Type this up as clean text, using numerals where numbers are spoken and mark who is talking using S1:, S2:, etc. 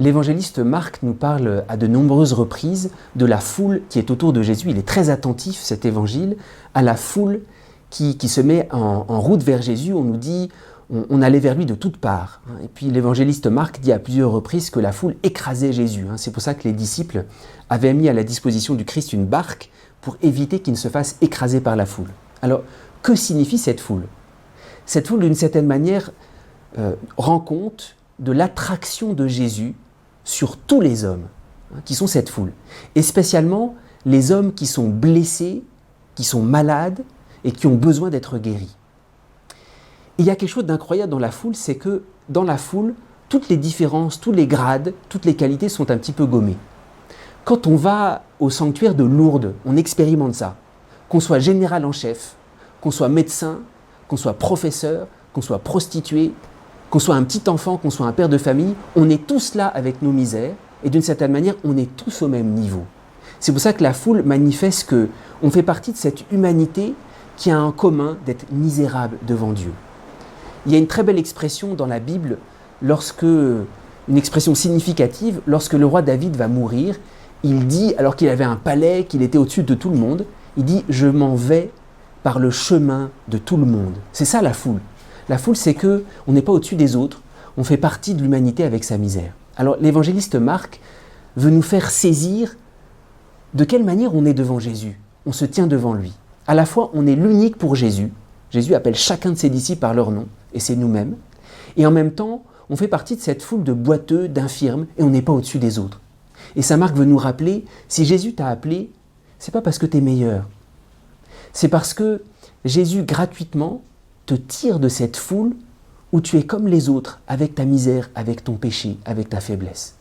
S1: L'évangéliste Marc nous parle à de nombreuses reprises de la foule qui est autour de Jésus. Il est très attentif, cet évangile, à la foule qui se met en route vers Jésus. On nous dit, on allait vers lui de toutes parts. Et puis l'évangéliste Marc dit à plusieurs reprises que la foule écrasait Jésus. C'est pour ça que les disciples avaient mis à la disposition du Christ une barque pour éviter qu'il ne se fasse écraser par la foule. Alors, que signifie cette foule ? Cette foule, d'une certaine manière, rend compte de l'attraction de Jésus sur tous les hommes, qui sont cette foule. Et spécialement les hommes qui sont blessés, qui sont malades et qui ont besoin d'être guéris. Il y a quelque chose d'incroyable dans la foule, c'est que dans la foule, toutes les différences, tous les grades, toutes les qualités sont un petit peu gommées. Quand on va au sanctuaire de Lourdes, on expérimente ça. Qu'on soit général en chef, qu'on soit médecin, qu'on soit professeur, qu'on soit prostituée, qu'on soit un petit enfant, qu'on soit un père de famille, on est tous là avec nos misères et d'une certaine manière, on est tous au même niveau. C'est pour ça que la foule manifeste qu'on fait partie de cette humanité qui a en commun d'être misérable devant Dieu. Il y a une très belle expression dans la Bible, une expression significative, lorsque le roi David va mourir, il dit, alors qu'il avait un palais, qu'il était au-dessus de tout le monde, il dit « Je m'en vais par le chemin de tout le monde ». C'est ça la foule. La foule, c'est qu'on n'est pas au-dessus des autres, on fait partie de l'humanité avec sa misère. Alors l'évangéliste Marc veut nous faire saisir de quelle manière on est devant Jésus. On se tient devant lui. À la fois, on est l'unique pour Jésus. Jésus appelle chacun de ses disciples par leur nom, et c'est nous-mêmes. Et en même temps, on fait partie de cette foule de boiteux, d'infirmes, et on n'est pas au-dessus des autres. Et saint Marc veut nous rappeler, si Jésus t'a appelé, c'est pas parce que tu es meilleur. C'est parce que Jésus, gratuitement, te tire de cette foule où tu es comme les autres, avec ta misère, avec ton péché, avec ta faiblesse.